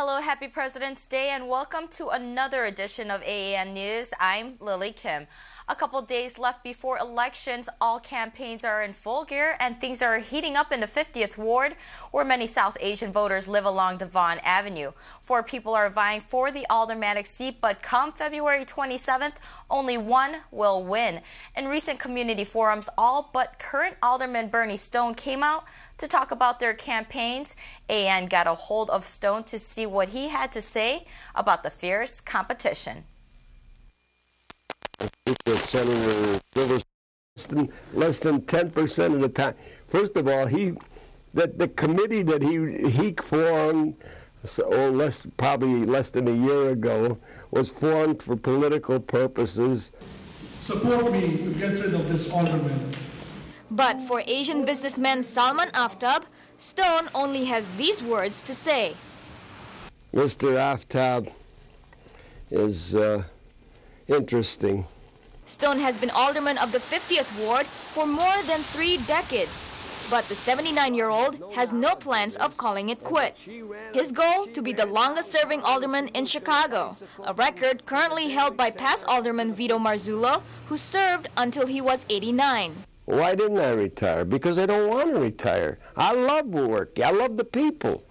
Hello, happy President's Day, and welcome to another edition of AAN News. I'm Lily Kim. A couple days left before elections, all campaigns are in full gear, and things are heating up in the 50th Ward, where many South Asian voters live along Devon Avenue. 4 people are vying for the aldermanic seat, but come February 27th, only one will win. In recent community forums, all but current Alderman Bernie Stone came out to talk about their campaigns. AAN got a hold of Stone to see what he had to say about the fierce competition. Senator Rivers, less than 10% of the time. First of all, the committee that he formed, probably less than a year ago, was formed for political purposes. Support me to get rid of this alderman. But for Asian businessman Salman Aftab, Stone only has these words to say. Mr. Aftab is interesting. Stone has been alderman of the 50th Ward for more than 3 decades. But the 79-year-old has no plans of calling it quits. His goal to be the longest-serving alderman in Chicago, a record currently held by past alderman Vito Marzullo, who served until he was 89. Why didn't I retire? Because I don't want to retire. I love work. I love the people.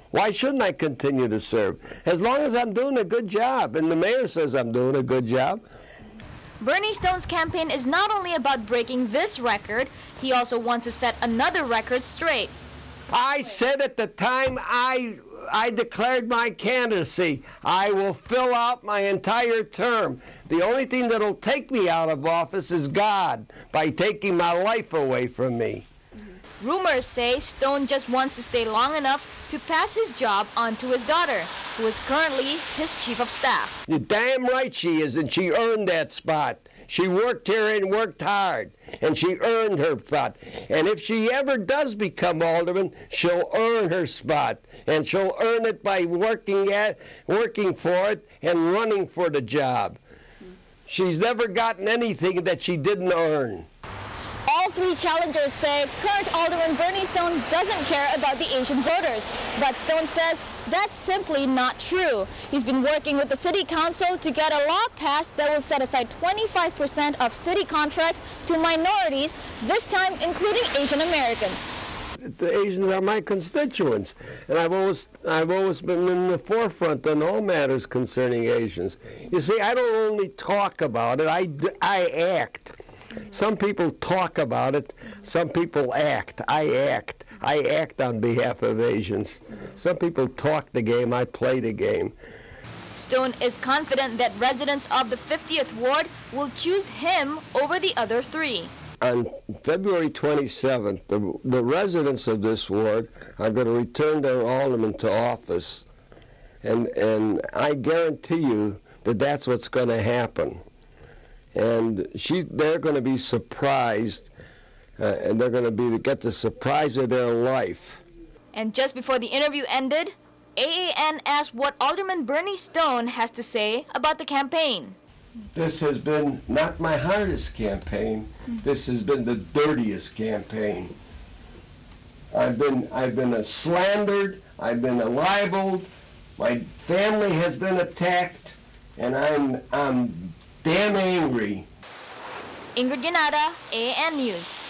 Why shouldn't I continue to serve? As long as I'm doing a good job, and the mayor says I'm doing a good job. Bernie Stone's campaign is not only about breaking this record, he also wants to set another record straight. I said at the time I declared my candidacy, I will fill out my entire term. The only thing that'll take me out of office is God, by taking my life away from me. Rumors say Stone just wants to stay long enough to pass his job on to his daughter, who is currently his chief of staff. You're damn right she is, and she earned that spot. She worked here and worked hard, and she earned her spot. And if she ever does become alderman, she'll earn her spot, and she'll earn it by working for it and running for the job. She's never gotten anything that she didn't earn. All 3 challengers say current Alderman Bernie Stone doesn't care about the Asian voters. But Stone says that's simply not true. He's been working with the city council to get a law passed that will set aside 25% of city contracts to minorities, this time including Asian Americans. The Asians are my constituents, and I've always been in the forefront on all matters concerning Asians. You see, I don't only talk about it, I act. Some people talk about it, some people act. I act. I act on behalf of Asians. Some people talk the game, I play the game. Stone is confident that residents of the 50th Ward will choose him over the other 3. On February 27th, the residents of this ward are going to return their alderman to office. And I guarantee you that that's what's going to happen. And they're going to be surprised, and they're going to get the surprise of their life. And just before the interview ended, AAN asked what Alderman Bernie Stone has to say about the campaign. This has been not my hardest campaign. This has been the dirtiest campaign. I've been slandered. I've been libeled. My family has been attacked, and I'm damn angry. Ingrid Ganada, AAN News.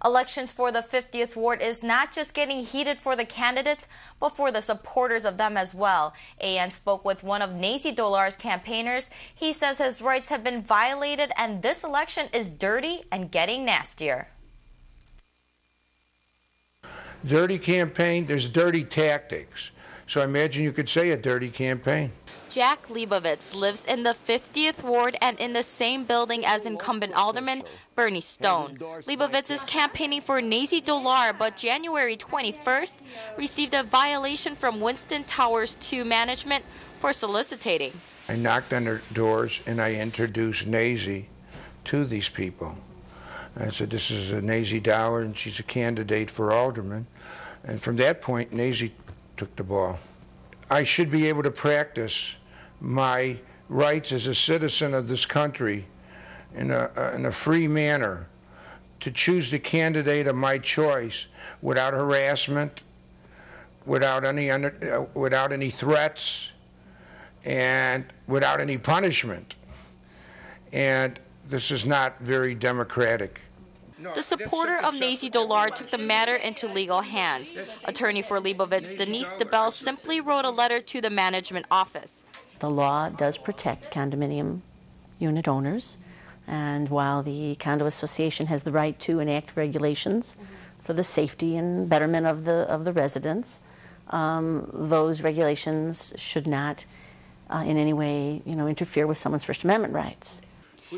Elections for the 50th Ward is not just getting heated for the candidates, but for the supporters of them as well. AAN spoke with one of Nazy Dolar's campaigners. He says his rights have been violated and this election is dirty and getting nastier. Dirty campaign, there's dirty tactics. So I imagine you could say a dirty campaign. Jack Leibovitz lives in the 50th Ward and in the same building as incumbent Alderman Bernie Stone. Leibovitz is campaigning for Nazy Dolar, but January 21st received a violation from Winston Towers 2 management for soliciting. I knocked on their doors and I introduced Nazy to these people. I said, this is a Nazy Dolar and she's a candidate for alderman. And from that point, Nazy took the ball. I should be able to practice my rights as a citizen of this country in a free manner to choose the candidate of my choice without harassment, without any threats and without any punishment. And this is not very democratic. The supporter of Nazy Dolar took the matter into legal hands. Attorney for Leibovitz, Denise DeBell, simply wrote a letter to the management office. The law does protect condominium unit owners, and while the condo association has the right to enact regulations for the safety and betterment of the residents, those regulations should not in any way, interfere with someone's First Amendment rights.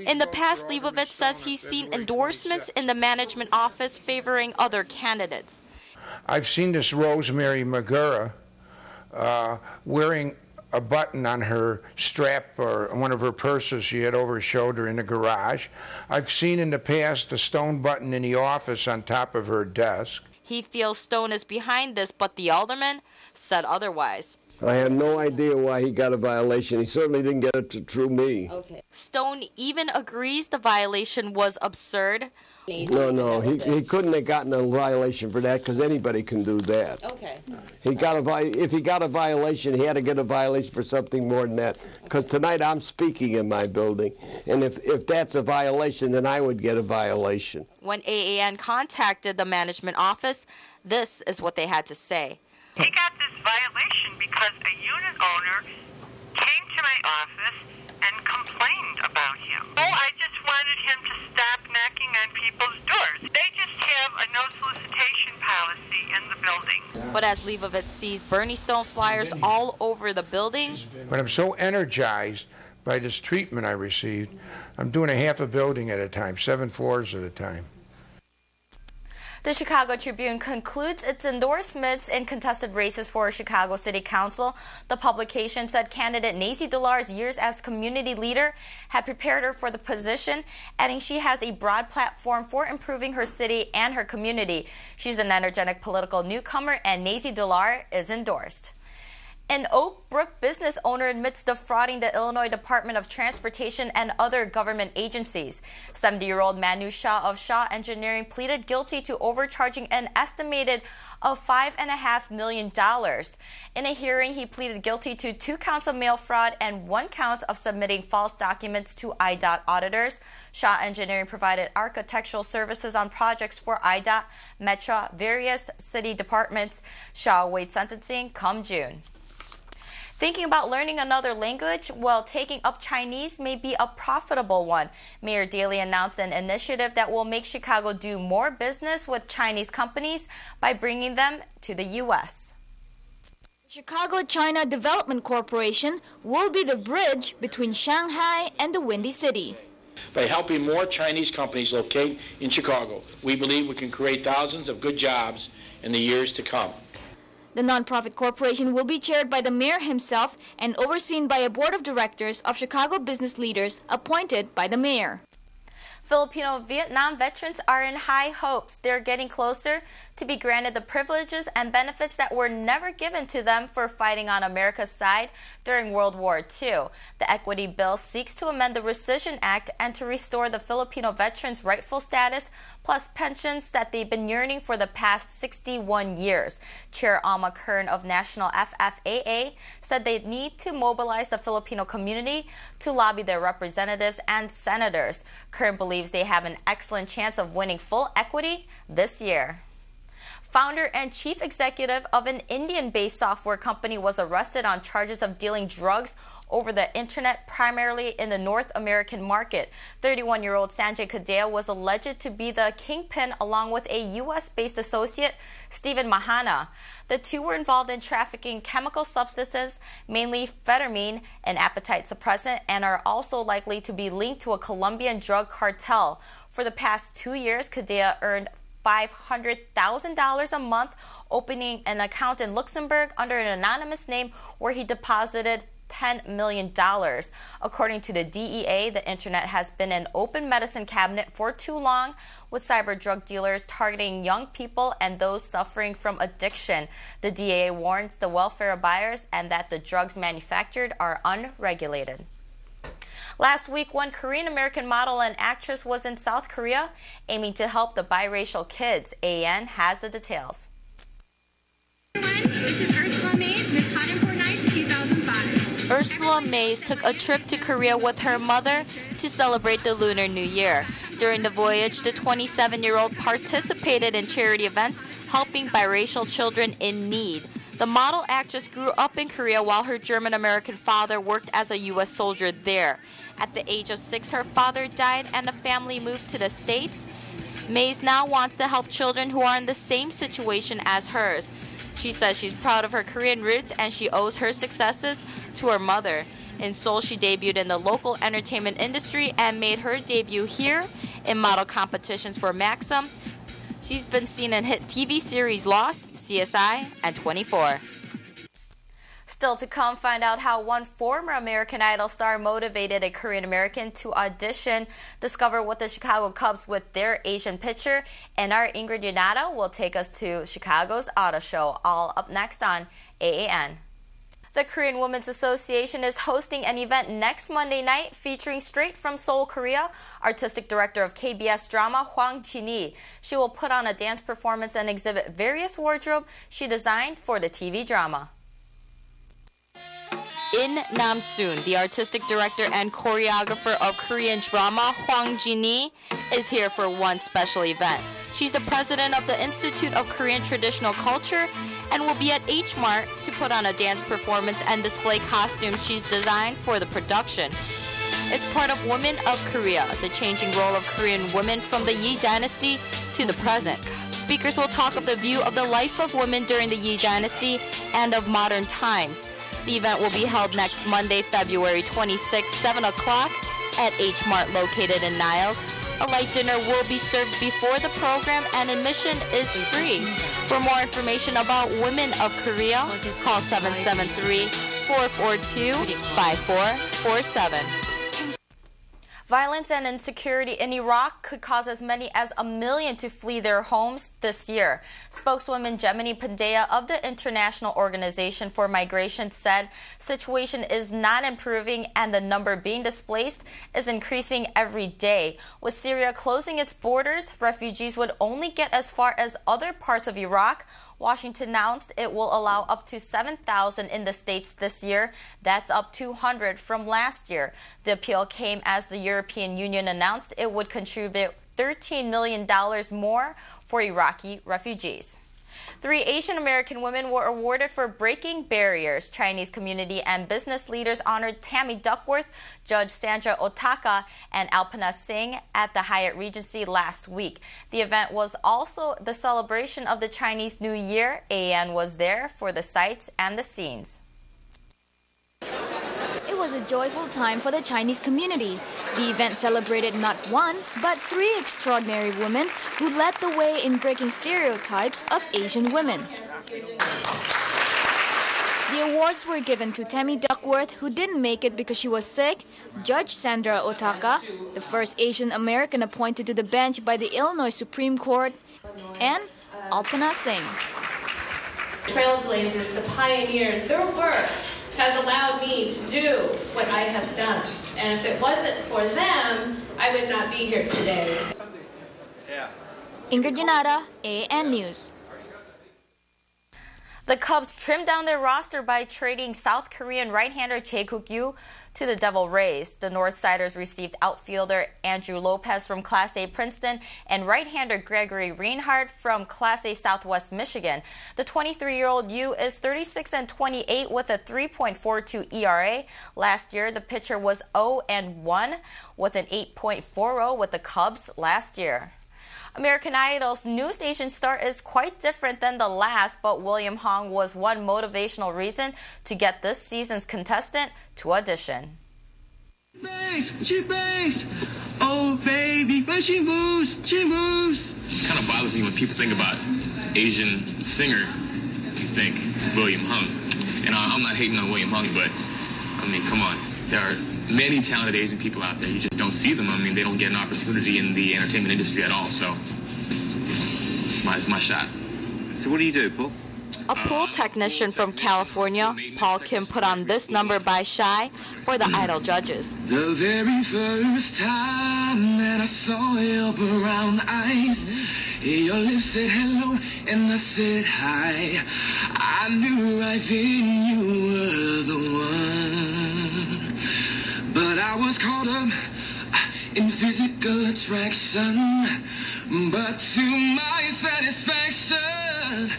In the past, Leibovitz says he's seen endorsements in the management office favoring other candidates. I've seen this Rosemary Magura wearing a button on her strap or one of her purses she had over her shoulder in the garage. I've seen in the past a Stone button in the office on top of her desk. He feels Stone is behind this, but the alderman said otherwise. I have no idea why he got a violation. He certainly didn't get it through me. Okay. Stone even agrees the violation was absurd. No, he couldn't have gotten a violation for that because anybody can do that. Okay. If he got a violation, he had to get a violation for something more than that. Because tonight I'm speaking in my building, and if that's a violation, then I would get a violation. When AAN contacted the management office, this is what they had to say. He got this violation because a unit owner came to my office and complained about him. Oh, I just wanted him to stop knocking on people's doors. They just have a no solicitation policy in the building. But as Leibovitz sees Bernie Stone flyers all over the building. But I'm so energized by this treatment I received. I'm doing a half a building at a time, 7 floors at a time. The Chicago Tribune concludes its endorsements in contested races for Chicago City Council. The publication said candidate Nazy Dolar's years as community leader had prepared her for the position, adding she has a broad platform for improving her city and her community. She's an energetic political newcomer, and Nazy Dolar is endorsed. An Oak Brook business owner admits defrauding the Illinois Department of Transportation and other government agencies. 70-year-old Manu Shah of Shaw Engineering pleaded guilty to overcharging an estimated of $5.5 million. In a hearing, he pleaded guilty to 2 counts of mail fraud and 1 count of submitting false documents to IDOT auditors. Shaw Engineering provided architectural services on projects for IDOT, Metro, various city departments. Shaw awaits sentencing come June. Thinking about learning another language? Well, taking up Chinese may be a profitable one. Mayor Daley announced an initiative that will make Chicago do more business with Chinese companies by bringing them to the U.S. Chicago China Development Corporation will be the bridge between Shanghai and the Windy City. By helping more Chinese companies locate in Chicago, we believe we can create thousands of good jobs in the years to come. The nonprofit corporation will be chaired by the mayor himself and overseen by a board of directors of Chicago business leaders appointed by the mayor. Filipino Vietnam veterans are in high hopes. They're getting closer to be granted the privileges and benefits that were never given to them for fighting on America's side during World War II. The equity bill seeks to amend the Rescission Act and to restore the Filipino veterans' rightful status, plus pensions that they've been yearning for the past 61 years. Chair Alma Kern of National FFAA said they need to mobilize the Filipino community to lobby their representatives and senators. Kern believes they have an excellent chance of winning full equity this year. Founder and chief executive of an Indian-based software company was arrested on charges of dealing drugs over the internet, primarily in the North American market. 31-year-old Sanjay Kadea was alleged to be the kingpin along with a U.S.-based associate, Stephen Mahana. The two were involved in trafficking chemical substances, mainly phentermine, an appetite suppressant, and are also likely to be linked to a Colombian drug cartel. For the past 2 years, Kadea earned $500,000 a month, opening an account in Luxembourg under an anonymous name where he deposited $10 million. According to the DEA, the internet has been an open medicine cabinet for too long, with cyber drug dealers targeting young people and those suffering from addiction. The DEA warns the welfare of buyers and that the drugs manufactured are unregulated. Last week, one Korean-American model and actress was in South Korea aiming to help the biracial kids. AN has the details. This is Ursula Mays, Miss Hot Import Nights 2005. Ursula Mays took a trip to Korea with her mother to celebrate the Lunar New Year. During the voyage, the 27-year-old participated in charity events helping biracial children in need. The model actress grew up in Korea while her German-American father worked as a U.S. soldier there. At the age of 6, her father died and the family moved to the States. Mays now wants to help children who are in the same situation as hers. She says she's proud of her Korean roots and she owes her successes to her mother. In Seoul, she debuted in the local entertainment industry and made her debut here in model competitions for Maxim. She's been seen in hit TV series Lost, CSI, and 24. Still to come, find out how one former American Idol star motivated a Korean American to audition, discover what the Chicago Cubs with their Asian pitcher, and our Ingrid Yonata will take us to Chicago's auto show, all up next on AAN. The Korean Women's Association is hosting an event next Monday night featuring straight from Seoul, Korea, artistic director of KBS drama Hwang Jin-hee. She will put on a dance performance and exhibit various wardrobe she designed for the TV drama. In Nam-soon, the artistic director and choreographer of Korean drama Hwang Jin-hee is here for one special event. She's the president of the Institute of Korean Traditional Culture and will be at H Mart to put on a dance performance and display costumes she's designed for the production. It's part of Women of Korea, the changing role of Korean women from the Yi Dynasty to the present. Speakers will talk of the view of the life of women during the Yi Dynasty and of modern times. The event will be held next Monday, February 26, 7 o'clock at H Mart located in Niles. A light dinner will be served before the program and admission is free. For more information about Women of Korea, call 773-442-5447. Violence and insecurity in Iraq could cause as many as 1 million to flee their homes this year. Spokeswoman Gemini Pandya of the International Organization for Migration said situation is not improving and the number being displaced is increasing every day. With Syria closing its borders, refugees would only get as far as other parts of Iraq. Washington announced it will allow up to 7,000 in the states this year. That's up 200 from last year. The appeal came as the European Union announced it would contribute $13 million more for Iraqi refugees. 3 Asian American women were awarded for breaking barriers. Chinese community and business leaders honored Tammy Duckworth, Judge Sandra Otaka, and Alpana Singh at the Hyatt Regency last week. The event was also the celebration of the Chinese New Year. AAN was there for the sights and the scenes. It was a joyful time for the Chinese community. The event celebrated not one, but 3 extraordinary women who led the way in breaking stereotypes of Asian women. The awards were given to Tammy Duckworth, who didn't make it because she was sick, Judge Sandra Otaka, the first Asian American appointed to the bench by the Illinois Supreme Court, and Alpana Singh. Trailblazers, the pioneers, their work has allowed me to do what I have done. And if it wasn't for them, I would not be here today. Ingrid Yonata, AAN News. The Cubs trimmed down their roster by trading South Korean right-hander Jae Kook-yu to the Devil Rays. The Northsiders received outfielder Andrew Lopez from Class A Princeton and right-hander Gregory Reinhardt from Class A Southwest Michigan. The 23-year-old Yu is 36-28 with a 3.42 ERA. Last year, the pitcher was 0-1 with an 8.40 with the Cubs last year. American Idol's new station start is quite different than the last, but William Hung was one motivational reason to get this season's contestant to audition. She bathes. Oh, baby, when she moves, she moves. It kind of bothers me when people think about Asian singer, you think William Hung. And I'm not hating on William Hung, but, I mean, come on. There are many talented Asian people out there. You just don't see them. I mean, they don't get an opportunity in the entertainment industry at all. So it's my shot. So what do you do, Paul? A pool technician from California, Paul Kim put on this number by Shy for the Idol judges. The very first time that I saw your brown eyes. Your lips said hello, and I said hi. I knew right then you were the one. But I was caught up in physical attraction. But to my satisfaction,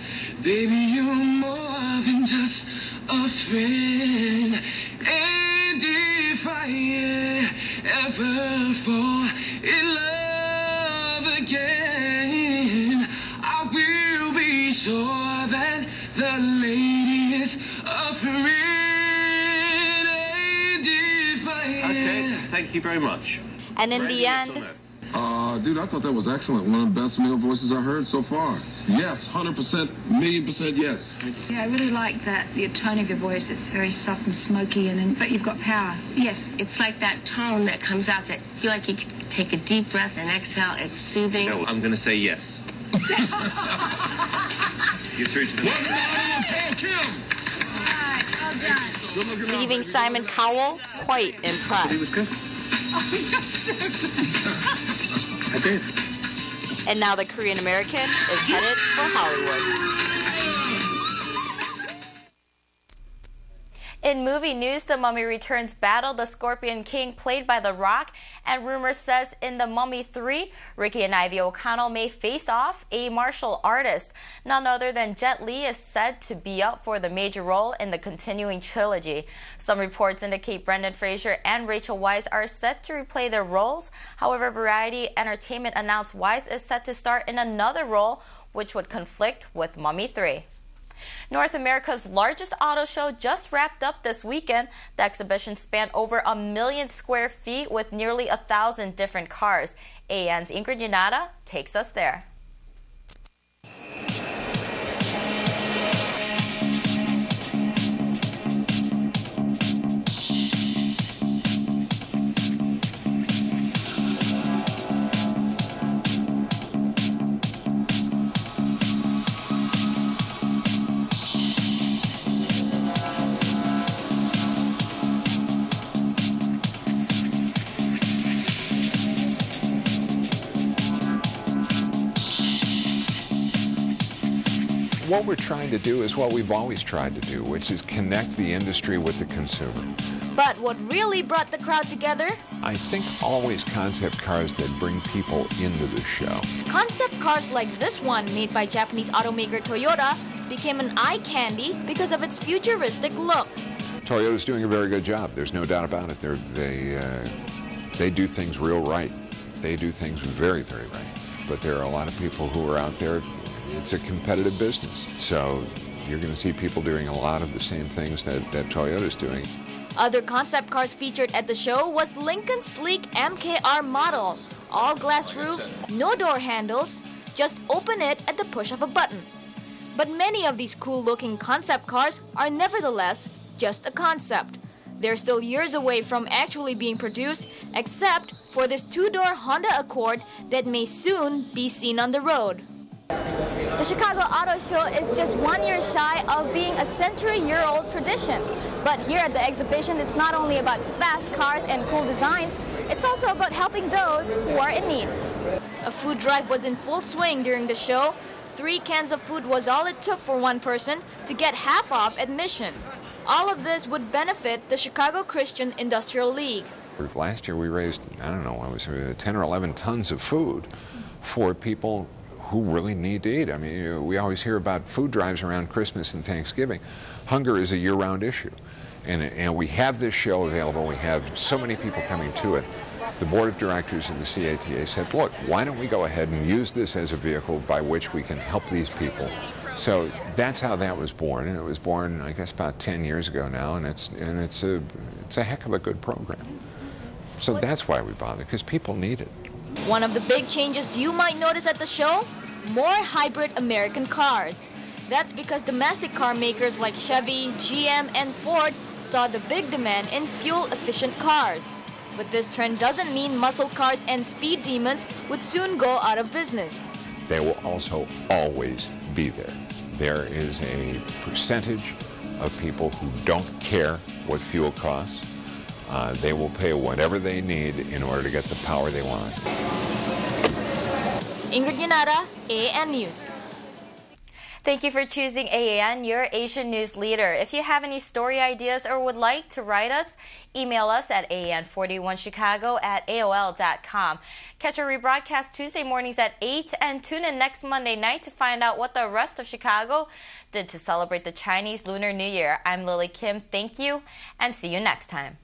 baby, you're more than just a friend. And if I ever fall in love again, I will be sure that the lady is a friend. And if I Okay, thank you very much. And in the end, dude, I thought that was excellent. One of the best male voices I heard so far. Yes, 100%, $1,000,000% yes. Yeah, I really like that, the tone of your voice. It's very soft and smoky, but you've got power. Yes. It's like that tone that comes out that feel like you could take a deep breath and exhale. It's soothing. No, I'm going to say yes. You're through to the next one. leaving Simon Cowell quite impressed. He was good. Oh, you're so nice. I did. And now the Korean American is headed for Hollywood. In movie news, The Mummy Returns battle the Scorpion King played by The Rock, and rumors says in The Mummy 3, Ricky and Ivy O'Connell may face off a martial artist. None other than Jet Li is said to be up for the major role in the continuing trilogy. Some reports indicate Brendan Fraser and Rachel Weisz are set to replay their roles. However, Variety Entertainment announced Weisz is set to star in another role, which would conflict with Mummy 3. North America's largest auto show just wrapped up this weekend. The exhibition spanned over 1 million square feet with nearly 1,000 different cars. AN's Ingrid Yanada takes us there. What we're trying to do is what we've always tried to do, which is connect the industry with the consumer. But what really brought the crowd together? I think always concept cars that bring people into the show. Concept cars like this one, made by Japanese automaker Toyota, became an eye candy because of its futuristic look. Toyota's doing a very good job. There's no doubt about it. They do things real right. They do things very, very right. But there are a lot of people who are out there. It's a competitive business, so you're going to see people doing a lot of the same things that Toyota's doing. Other concept cars featured at the show was Lincoln's sleek MKR model. All glass roof, no door handles, just open it at the push of a button. But many of these cool-looking concept cars are nevertheless just a concept. They're still years away from actually being produced, except for this two-door Honda Accord that may soon be seen on the road. The Chicago Auto Show is just 1 year shy of being a century-year-old tradition. But here at the exhibition, it's not only about fast cars and cool designs, it's also about helping those who are in need. A food drive was in full swing during the show. 3 cans of food was all it took for one person to get half off admission. All of this would benefit the Chicago Christian Industrial League. Last year we raised, I don't know, it was 10 or 11 tons of food for people who really need to eat. I mean, we always hear about food drives around Christmas and Thanksgiving. Hunger is a year-round issue. And we have this show available. We have so many people coming to it. The board of directors of the CATA said, look, why don't we go ahead and use this as a vehicle by which we can help these people. So that's how that was born. And it was born, I guess, about 10 years ago now. And it's a heck of a good program. So that's why we bother, because people need it. One of the big changes you might notice at the show? More hybrid American cars. That's because domestic car makers like Chevy, GM, and Ford saw the big demand in fuel-efficient cars. But this trend doesn't mean muscle cars and speed demons would soon go out of business. They will also always be there. There is a percentage of people who don't care what fuel costs. They will pay whatever they need in order to get the power they want. Ingrid Yanada, AAN News. Thank you for choosing AAN, your Asian news leader. If you have any story ideas or would like to write us, email us at AAN41Chicago@AOL.com. Catch our rebroadcast Tuesday mornings at 8 and tune in next Monday night to find out what the rest of Chicago did to celebrate the Chinese Lunar New Year. I'm Lily Kim. Thank you and see you next time.